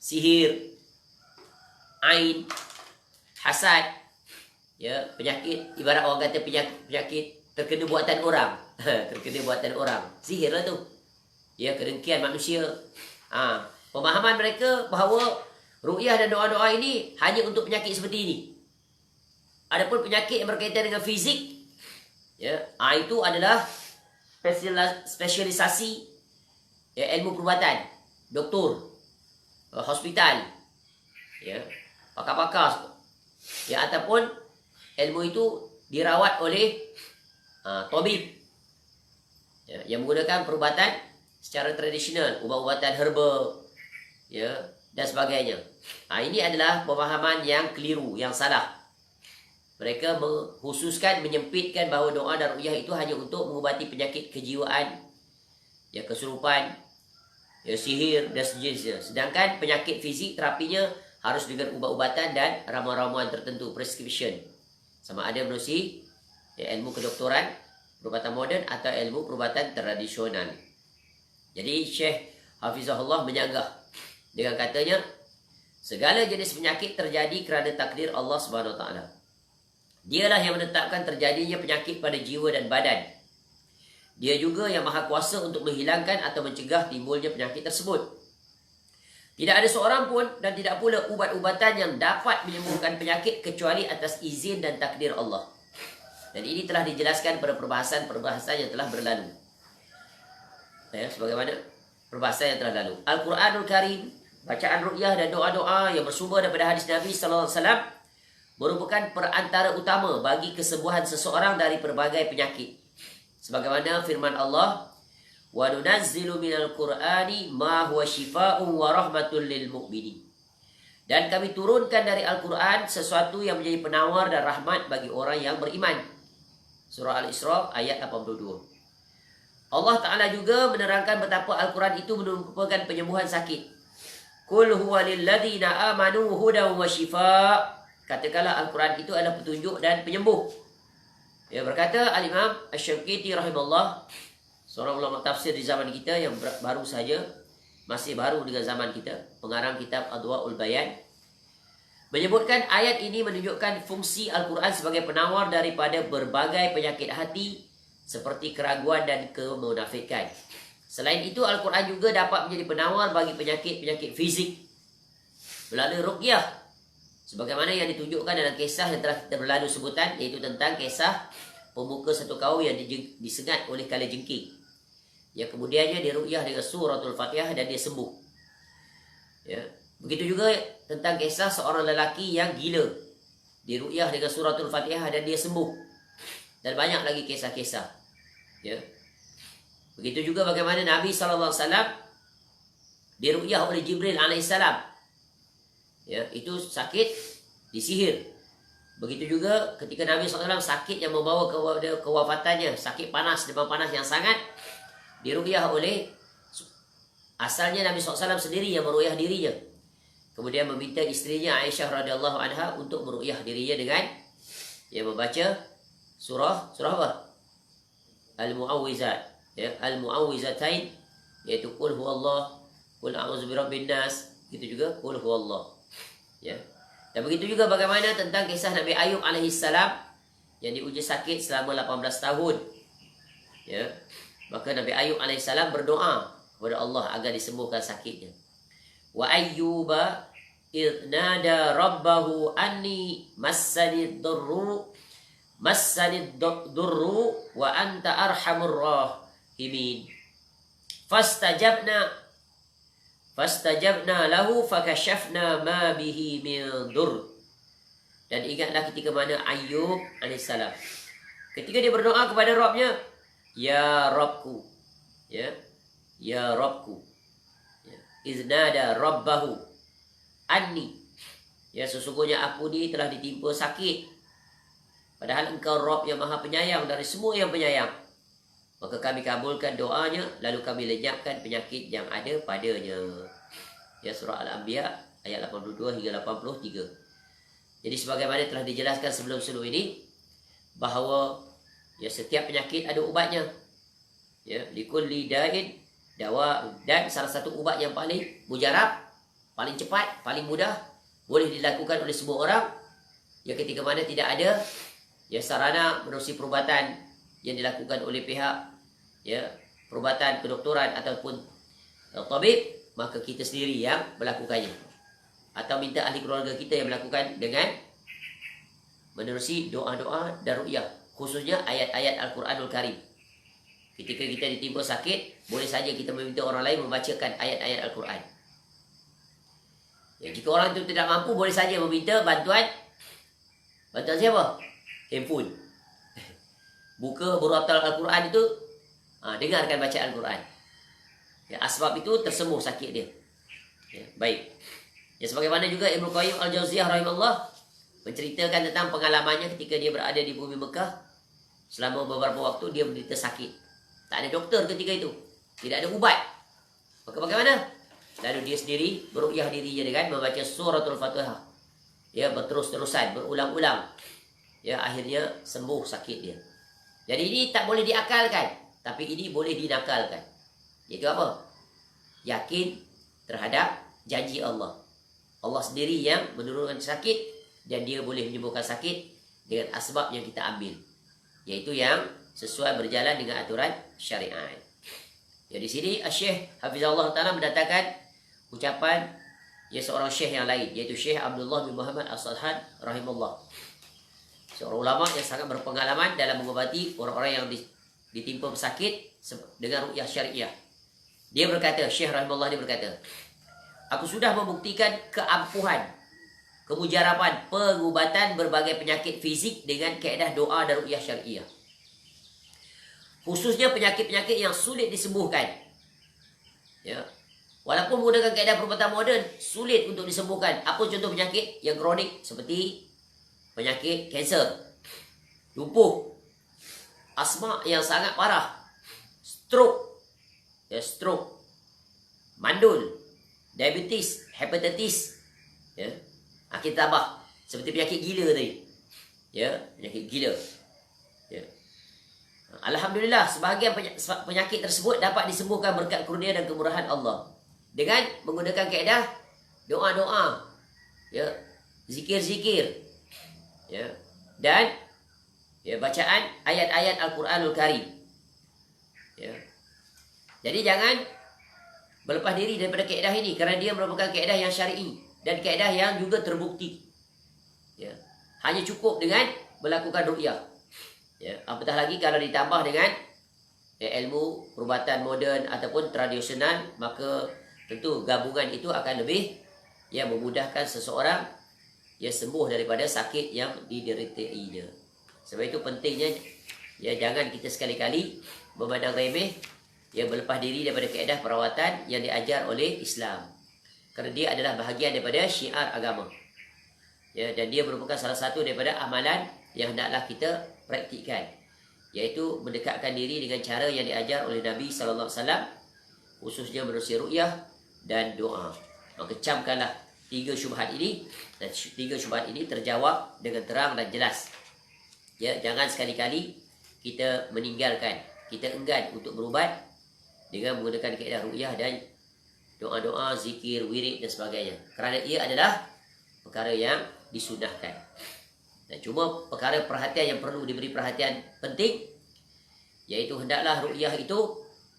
sihir, ain, hasad, penyakit, ibarat orang kata penyakit terkena buatan orang. Terkena buatan orang, sihir lah tu. Kedengkian manusia. Pemahaman mereka bahawa ruqyah dan doa-doa ini hanya untuk penyakit seperti ini. Adapun penyakit yang berkaitan dengan fizik, itu adalah spesialisasi ilmu perubatan, doktor, hospital, pakar-pakar, ataupun ilmu itu dirawat oleh tabib yang menggunakan perubatan secara tradisional, ubat-ubatan herba, dan sebagainya. Ini adalah pemahaman yang keliru, yang salah. Mereka mengkhususkan, menyempitkan bahawa doa dan ruqyah itu hanya untuk mengubati penyakit kejiwaan, kesurupan, sihir dan sejenisnya. Sedangkan penyakit fizik terapinya harus dengan ubat-ubatan dan ramuan-ramuan tertentu, prescription. Sama ada menerusi ilmu kedoktoran, perubatan moden atau ilmu perubatan tradisional. Jadi Syekh Hafizahullah menyanggah dengan katanya, segala jenis penyakit terjadi kerana takdir Allah Subhanahu Wa Taala. Dialah yang menetapkan terjadinya penyakit pada jiwa dan badan. Dia juga yang maha kuasa untuk menghilangkan atau mencegah timbulnya penyakit tersebut. Tidak ada seorang pun dan tidak pula ubat-ubatan yang dapat menyembuhkan penyakit kecuali atas izin dan takdir Allah. Dan ini telah dijelaskan pada perbahasan-perbahasan yang telah berlalu. Sebagaimana perbahasan yang telah lalu. Al-Quranul Karim, bacaan ruqyah dan doa-doa yang bersumber daripada hadis Nabi SAW merupakan perantara utama bagi kesembuhan seseorang dari pelbagai penyakit. Sebagaimana firman Allah, wa nunazzilu minal Qur'ani ma huwa shifaa'un wa rahmatul lil mu'minin. Dan kami turunkan dari Al-Quran sesuatu yang menjadi penawar dan rahmat bagi orang yang beriman. Surah Al-Isra ayat 82. Allah Ta'ala juga menerangkan betapa Al-Quran itu merupakan penyembuhan sakit. Qul huwa lilladzina amanu hudan wa shifaa'. Katakanlah Al-Quran itu adalah petunjuk dan penyembuh. Berkata Al-Imam Asy-Syinqiti rahimahullah, seorang ulama tafsir di zaman kita yang baru saja, masih baru dengan zaman kita, pengarang kitab Adwa'ul Bayan, menyebutkan ayat ini menunjukkan fungsi Al-Quran sebagai penawar daripada berbagai penyakit hati seperti keraguan dan kemunafikan. Selain itu, Al-Quran juga dapat menjadi penawar bagi penyakit-penyakit fizik melalui ruqyah, Sebagaimana yang ditunjukkan dalam kisah yang telah kita berlalu sebutan, iaitu tentang kisah pemuka satu kaum yang disengat oleh kalajengking. Yang kemudiannya diruqyah dengan suratul Fatihah dan dia sembuh. Ya. Begitu juga tentang kisah seorang lelaki yang gila, diruqyah dengan suratul Fatihah dan dia sembuh. Dan banyak lagi kisah-kisah. Ya. Begitu juga bagaimana Nabi SAW diruqyah oleh Jibril alaihissalam. Ya, itu sakit disihir. Begitu juga ketika Nabi SAW sakit yang membawa kewafatannya, sakit panas, demam panas yang sangat, diruqyah oleh asalnya Nabi SAW sendiri yang meruqyah dirinya. Kemudian meminta istrinya Aisyah radhiyallahu anha untuk meruqyah dirinya dengan membaca surah apa? Al-Mu'awwizat, ya, Al-Mu'awwizatain, yaitu qul huwallah, qul a'udzu birabbin nas, gitu juga qul huwallah. Ya. Dan begitu juga bagaimana tentang kisah Nabi Ayub alaihissalam yang diuji sakit selama 18 tahun. Ya. Maka Nabi Ayub alaihissalam berdoa kepada Allah agar disembuhkan sakitnya. Wa ayyuba idh nada rabbahu anni massanid durru wa anta arhamur rahimin. Fastajabna lahu fakashafna ma bihi min dur. Dan ingatlah ketika mana Ayub alaihissalam ketika dia berdoa kepada Rabbnya, ya Rabbku, ya Rabbku, ya, iznada rabbahu anni, ya sesungguhnya aku ni telah ditimpa sakit, padahal engkau Rabb yang maha penyayang dari semua yang penyayang. Maka kami kabulkan doanya, lalu kami lenyapkan penyakit yang ada padanya. Ya, surah Al-Anbiya ayat 82 hingga 83. Jadi sebagaimana telah dijelaskan sebelum ini, bahawa ya setiap penyakit ada ubatnya. Ya, likulli da'in dawa, dan salah satu ubat yang paling mujarab, paling cepat, paling mudah, boleh dilakukan oleh semua orang, ya ketika mana tidak ada ya sarana menerusi perubatan yang dilakukan oleh pihak ya perubatan kedoktoran ataupun tabib, maka kita sendiri yang melakukannya, atau minta ahli keluarga kita yang melakukan dengan menerusi doa-doa dan ruqyah, khususnya ayat-ayat Al-Quranul Karim. Ketika kita ditimpa sakit, boleh saja kita meminta orang lain membacakan ayat-ayat Al-Quran. Ya, jika orang itu tidak mampu, boleh saja meminta bantuan siapa? Handphone. Buka beruatal Al-Quran itu, dengarkan bacaan Al-Quran. Ya, asbab itu tersembuh sakit dia. Ya, baik. Ya, sebagaimana juga Ibnu Qayyim Al-Jauziyah rahimahullah menceritakan tentang pengalamannya ketika dia berada di bumi Mekah. Selama beberapa waktu dia menderita sakit. Tak ada doktor ketika itu. Tidak ada ubat. Maka bagaimana? Lalu dia sendiri beruqyah dirinya dengan membaca suratul Fatihah. Ya, berterus-terusan, berulang-ulang. Ya, akhirnya sembuh sakit dia. Jadi ini tak boleh diakalkan, tapi ini boleh dinakalkan. Iaitu apa? Yakin terhadap janji Allah. Allah sendiri yang menurunkan sakit, dan dia boleh menyembuhkan sakit dengan asbab yang kita ambil, yaitu yang sesuai berjalan dengan aturan syariat. Ya, di sini Syekh Hafizahullah Ta'ala mendatangkan ucapan seorang syekh yang lain, yaitu Syekh Abdullah bin Muhammad As-Salhan rahimahullah, seorang ulama yang sangat berpengalaman dalam mengobati orang-orang yang ditimpa sakit dengan ruqyah syariah. Dia berkata, Syekh rahimahullah, dia berkata, aku sudah membuktikan keampuhan, kemujaraban, pengubatan berbagai penyakit fizik dengan kaedah doa dan ruqyah syariah. Khususnya penyakit-penyakit yang sulit disembuhkan. Ya. Walaupun menggunakan kaedah perubatan moden, sulit untuk disembuhkan. Apa contoh penyakit yang kronik seperti penyakit kanser, lumpuh, asma yang sangat parah, stroke, mandul, diabetes, hepatitis, ya. Kita tambah seperti penyakit gila tadi, ya, penyakit gila. Ya. Alhamdulillah, sebahagian penyakit tersebut dapat disembuhkan berkat kurnia dan kemurahan Allah dengan menggunakan kaedah doa-doa, ya, zikir-zikir, ya, dan ya, bacaan ayat-ayat Al-Quranul Karim. Ya. Jadi jangan berlepas diri daripada kaedah ini, kerana dia merupakan kaedah yang syar'i dan kaedah yang juga terbukti. Ya. Hanya cukup dengan melakukan ruqyah. Ya. Apatah lagi kalau ditambah dengan ilmu perubatan moden ataupun tradisional, maka tentu gabungan itu akan lebih memudahkan seseorang sembuh daripada sakit yang dideritainya. Sebab itu pentingnya jangan kita sekali-kali memandang remeh berlepas diri daripada kaedah perawatan yang diajar oleh Islam. Kerana dia adalah bahagian daripada syiar agama. Dan dia merupakan salah satu daripada amalan yang hendaklah kita praktikkan, iaitu mendekatkan diri dengan cara yang diajar oleh Nabi sallallahu alaihi wasallam, khususnya menerusi ruqyah dan doa. Maka camkanlah 3 syubhat ini, dan 3 syubhat ini terjawab dengan terang dan jelas. Jangan sekali-kali kita meninggalkan, kita enggan untuk berubat dengan menggunakan kaedah ruqyah dan doa-doa, zikir, wirid dan sebagainya. Kerana ia adalah perkara yang disunahkan. Dan cuma perkara perhatian yang perlu diberi perhatian penting, iaitu hendaklah ruqyah itu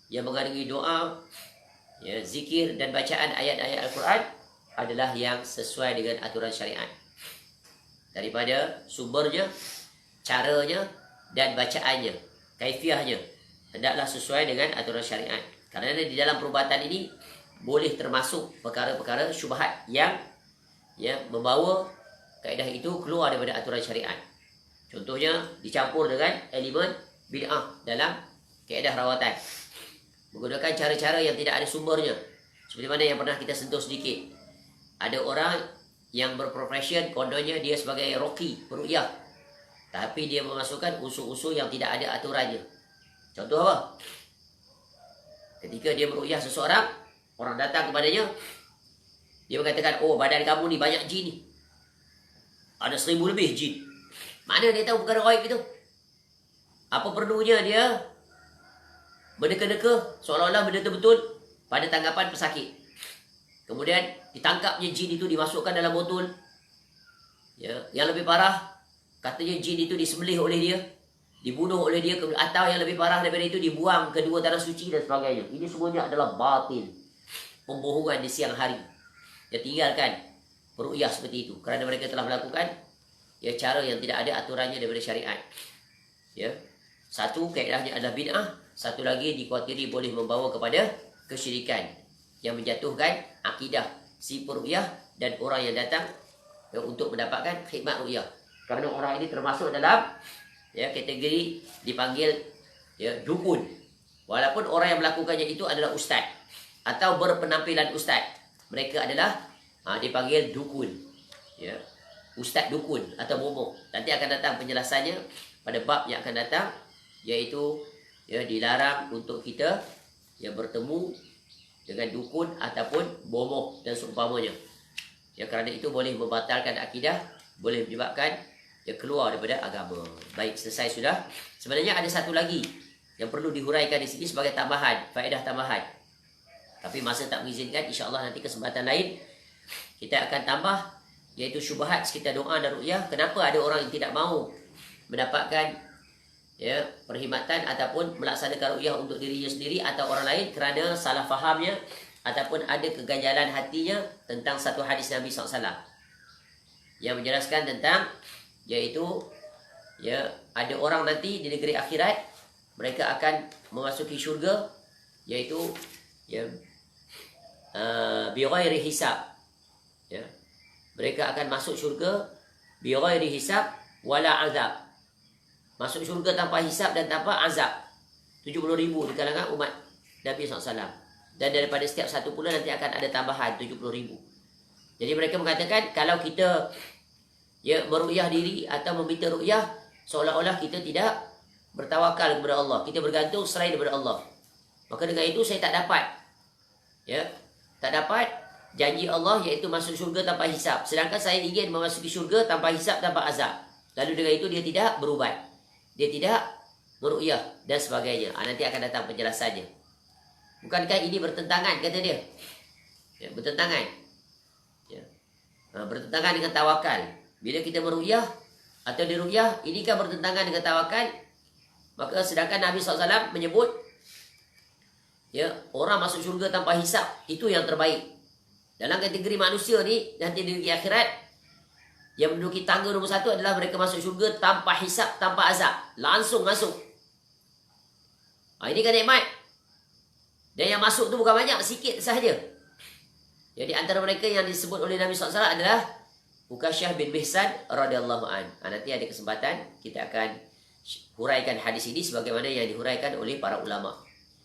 yang mengandungi doa, zikir dan bacaan ayat-ayat Al-Quran adalah yang sesuai dengan aturan syariat. Daripada sumbernya, caranya dan bacaannya, kaifiahnya, hendaklah sesuai dengan aturan syariat. Kerana di dalam perubatan ini boleh termasuk perkara-perkara syubhat yang membawa kaedah itu keluar daripada aturan syariat. Contohnya dicampur dengan elemen bid'ah dalam kaedah rawatan, menggunakan cara-cara yang tidak ada sumbernya. Seperti mana yang pernah kita sentuh sedikit, ada orang yang berprofession, kononnya dia sebagai roki, peruqyah, tapi dia memasukkan usul-usul yang tidak ada aturannya. Contoh apa? Ketika dia meruqyah seseorang, orang datang kepadanya, dia mengatakan, oh badan kamu ni banyak jin ni, ada 1000 lebih jin. Mana dia tahu perkara gaib itu? Apa perlunya dia berdeka-deka seolah-olah benda itu betul pada tanggapan pesakit. Kemudian ditangkapnya jin itu, dimasukkan dalam botol. Yang lebih parah, katanya jin itu disembelih oleh dia, dibunuh oleh dia, atau yang lebih parah daripada itu dibuang ke 2 tanah suci dan sebagainya. Ini semuanya adalah batil, pembohongan di siang hari. Tinggalkan peruqyah seperti itu, kerana mereka telah melakukan cara yang tidak ada aturannya daripada syariat. Satu, kaedahnya adalah bid'ah. Satu lagi, dikuatiri boleh membawa kepada kesyirikan yang menjatuhkan akidah si peruqyah dan orang yang datang untuk mendapatkan khidmat ruqyah. Kerana orang ini termasuk dalam kategori dipanggil dukun, walaupun orang yang melakukannya itu adalah ustaz atau berpenampilan ustaz. Mereka adalah dipanggil dukun, ustaz dukun atau momok. Nanti akan datang penjelasannya pada bab yang akan datang, iaitu dilarang untuk kita bertemu dengan dukun ataupun momok dan seumpamanya. Kerana itu boleh membatalkan akidah, boleh menyebabkan keluar daripada agama. Baik, selesai sudah. Sebenarnya ada satu lagi yang perlu dihuraikan di sini sebagai tambahan, faedah tambahan. Tapi masa tak mengizinkan, insya-Allah nanti kesempatan lain kita akan tambah, iaitu syubhat sekitar doa dan ruqyah. Kenapa ada orang yang tidak mahu mendapatkan perkhidmatan ataupun melaksanakan ruqyah untuk dirinya sendiri atau orang lain? Kerana salah fahamnya ataupun ada keganjalan hatinya tentang satu hadis Nabi SAW yang menjelaskan tentang, iaitu ada orang nanti di negeri akhirat, mereka akan memasuki syurga, iaitu bighairi hisab. Mereka akan masuk syurga bighairi hisab wala azab. Masuk syurga tanpa hisab dan tanpa azab. 70,000 di kalangan umat Nabi SAW. Dan daripada setiap satu pula nanti akan ada tambahan 70,000. Jadi mereka mengatakan, kalau kita meruqyah diri atau meminta ruqyah, seolah-olah kita tidak bertawakal kepada Allah, kita bergantung selain daripada Allah. Maka dengan itu saya tak dapat tak dapat janji Allah, iaitu masuk syurga tanpa hisab. Sedangkan saya ingin memasuki syurga tanpa hisab, tanpa azab. Lalu dengan itu dia tidak berubat, dia tidak meruqyah dan sebagainya. Nanti akan datang penjelasannya. Bukankah ini bertentangan, kata dia? Bertentangan. Bertentangan dengan tawakal. Bila kita meruqyah atau diruqyah, ini kan bertentangan dengan tawakal. Maka sedangkan Nabi SAW menyebut orang masuk syurga tanpa hisab, itu yang terbaik. Dalam kategori manusia ni, nanti di akhirat, Yang menduduki tangga nombor 1 adalah mereka masuk syurga tanpa hisab, tanpa azab. Langsung masuk. Ini kan nikmat. Dan yang masuk tu bukan banyak, sikit sahaja. Jadi antara mereka yang disebut oleh Nabi SAW adalah Ukasyah bin Mihsan radhiyallahu an. Nanti ada kesempatan kita akan huraikan hadis ini sebagaimana yang dihuraikan oleh para ulama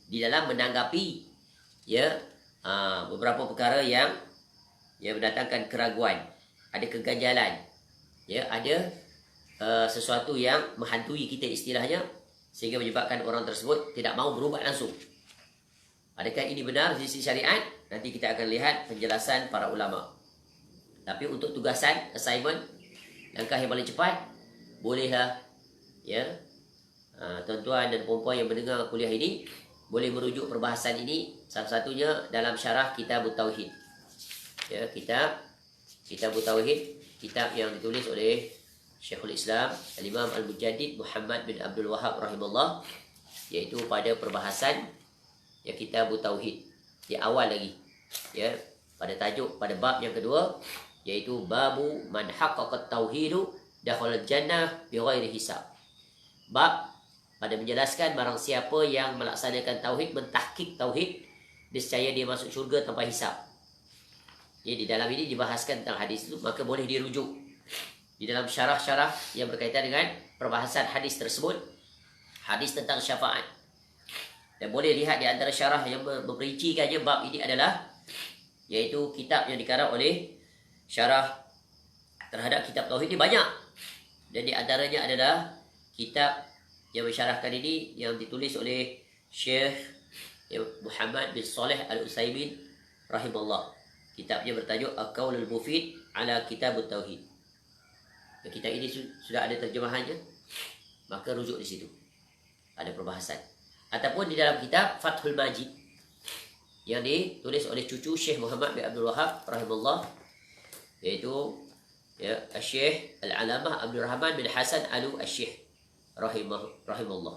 di dalam menanggapi beberapa perkara yang mendatangkan keraguan, ada keganjalan, ada sesuatu yang menghantui kita istilahnya sehingga menyebabkan orang tersebut tidak mahu berubat langsung. Adakah ini benar di sisi syariat? Nanti kita akan lihat penjelasan para ulama. Tapi untuk tugasan, assignment, langkah yang paling cepat, bolehlah tuan-tuan dan puan-puan yang mendengar kuliah ini boleh merujuk perbahasan ini, salah satunya dalam syarah Kitabut Tauhid. Kitabut Tauhid, kitab yang ditulis oleh Syekhul Islam Al-Imam Al-Mujaddid Muhammad bin Abdul Wahhab rahimahullah, iaitu pada perbahasan Kitabut Tauhid di awal lagi, pada tajuk, pada bab yang kedua, iaitu babu man haqqaqat tauhidu dakhala jannah bighairi hisab. Bab pada menjelaskan barang siapa yang melaksanakan tauhid, mentahqiq tauhid, niscaya dia masuk syurga tanpa hisab. Jadi di dalam ini dibahaskan tentang hadis itu, maka boleh dirujuk di dalam syarah-syarah yang berkaitan dengan perbahasan hadis tersebut, hadis tentang syafaat. Dan boleh lihat di antara syarah yang memperincikannya bab ini adalah, yaitu kitab yang dikarang oleh syarah terhadap kitab tauhid ini banyak. Dan di antaranya adalah kitab yang mensyarahkan ini yang ditulis oleh Syekh Muhammad bin Saleh Al-Utsaimin rahimahullah. Kitabnya bertajuk Al-Qaulul Mufid ala Kitabut Tauhid. Dan kitab ini sudah ada terjemahannya, maka rujuk di situ. Ada perbahasan. Ataupun di dalam kitab Fathul Majid yang ditulis oleh cucu Syekh Muhammad bin Abdul Wahhab rahimahullah, yaitu Syekh Al-Alamah Abdul Rahman bin Hasan Al-Syekh rahimahullah.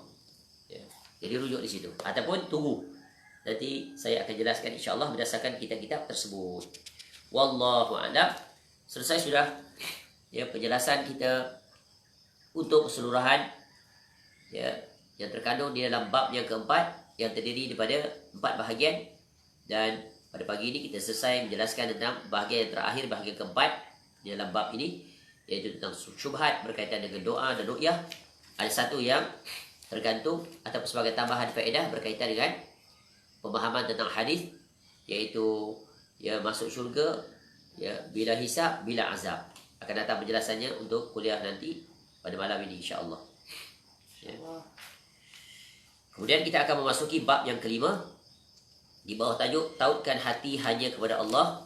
Jadi rujuk di situ. Ataupun tunggu, nanti saya akan jelaskan insya-Allah berdasarkan kitab-kitab tersebut. Wallahu a'lam. Selesai sudah penjelasan kita untuk keseluruhan yang terkandung di dalam bab yang keempat, yang terdiri daripada 4 bahagian. Dan pada pagi ini kita selesai menjelaskan tentang bahagian yang terakhir, bahagian keempat di dalam bab ini, iaitu tentang syubhat berkaitan dengan doa dan ru'yah. Ada satu yang tergantung atau sebagai tambahan faedah berkaitan dengan pemahaman tentang hadis, iaitu masuk syurga bila hisab, bila azab. Akan datang penjelasannya untuk kuliah nanti pada malam ini insya-Allah. Kemudian kita akan memasuki bab yang kelima di bawah tajuk tautkan hati hanya kepada Allah.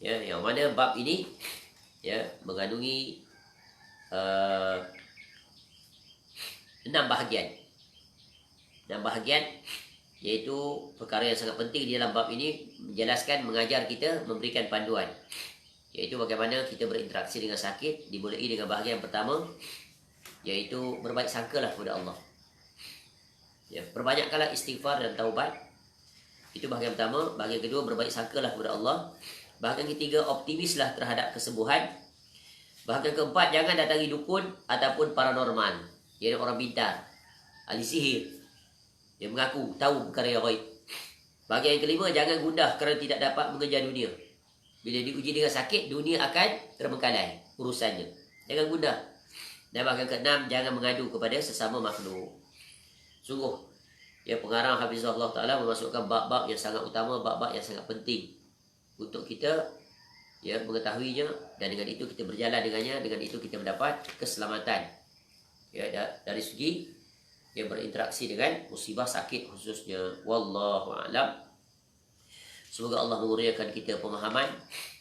Yang mana bab ini mengandungi 6 bahagian. 6 bahagian, iaitu perkara yang sangat penting di dalam bab ini, menjelaskan, mengajar kita, memberikan panduan, iaitu bagaimana kita berinteraksi dengan sakit. Dimulai dengan bahagian pertama, iaitu berbaik sangkalah kepada Allah. Perbanyakkanlah istighfar dan taubat. Itu bahagian pertama. Bahagian kedua, berbaik sangkalah kepada Allah. Bahagian ketiga, optimislah terhadap kesembuhan. Bahagian keempat, jangan datangi dukun ataupun paranormal, iaitu orang pintar, ahli sihir yang mengaku tahu perkara yang gaib. Bahagian yang kelima, jangan gundah kerana tidak dapat mengejar dunia. Bila diuji dengan sakit, dunia akan terbengkalai urusannya. Jangan gundah. Dan bahagian keenam, jangan mengadu kepada sesama makhluk. Sungguh pengarang Hafizahullah Ta'ala memasukkan bab-bab yang sangat utama, bab-bab yang sangat penting untuk kita mengetahuinya, dan dengan itu kita berjalan dengannya, dengan itu kita mendapat keselamatan dari segi berinteraksi dengan musibah sakit khususnya. Wallahu a'lam. Semoga Allah mengurniakan kita pemahaman.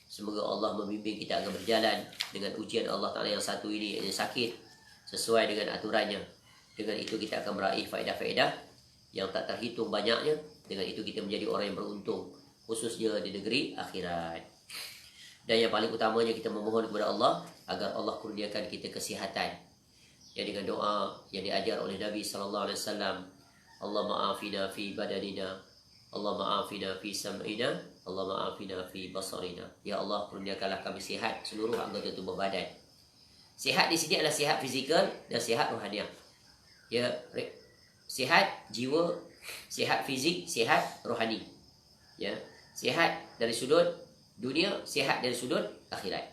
Semoga Allah membimbing kita agar berjalan dengan ujian Allah Ta'ala yang satu ini, yang sakit, sesuai dengan aturannya. Dengan itu kita akan meraih faedah-faedah yang tak terhitung banyaknya. Dengan itu kita menjadi orang yang beruntung, khususnya di negeri akhirat. Dan yang paling utamanya, kita memohon kepada Allah agar Allah kurniakan kita kesihatan, dengan doa yang diajar oleh Nabi SAW. Allah ma'afina fi badanina, Allah ma'afina fi sam'ina, Allahumma afina fi basarina. Ya Allah, kurniakanlah kami sihat seluruh anggota tubuh badan. Sihat di sini adalah sihat fizikal dan sihat rohaniah. Ya, sihat jiwa, sihat fizik, sihat rohani. Ya, sihat dari sudut dunia, sihat dari sudut akhirat.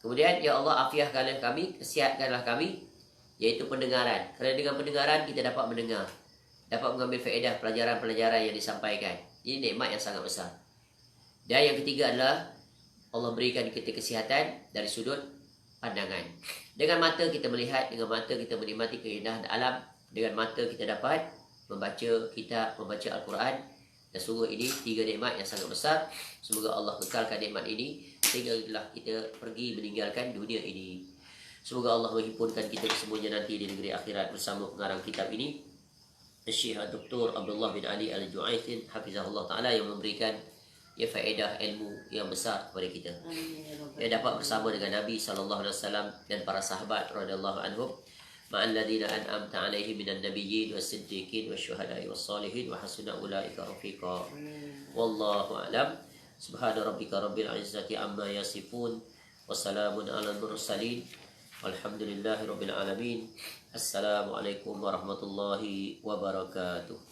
Kemudian, ya Allah, afiahkanlah kami, sihatkanlah kami, yaitu pendengaran. Kerana dengan pendengaran kita dapat mendengar, dapat mengambil faedah pelajaran-pelajaran yang disampaikan. Ini nikmat yang sangat besar. Dan yang ketiga adalah Allah berikan kita kesihatan dari sudut pandangan. Dengan mata kita melihat, dengan mata kita menikmati keindahan alam, dengan mata kita dapat membaca kitab, membaca Al-Quran. Dan sungguh ini 3 nikmat yang sangat besar. Semoga Allah kekalkan nikmat ini sehinggalah kita pergi meninggalkan dunia ini. Semoga Allah menghimpunkan kita semuanya nanti di negeri akhirat bersama pengarang kitab ini, Syekh Dr. Abdullah bin Ali Al-Ju'aithin hafizahullah ta'ala, yang memberikan faedah ilmu yang besar kepada kita. Yang dapat bersama dengan Nabi SAW dan para sahabat radhiyallahu anhum, ma'al ladina an'amta 'alaihim minan nabiyyin was-siddiqin wasyuhada'i was-salihin wa hasuna ulaika rafiqa. Wallahu a'lam. Subhana rabbika rabbil izzati amma yasifun wa salamun 'alal mursalin walhamdulillahi rabbil alamin. Assalamualaikum warahmatullahi wabarakatuh.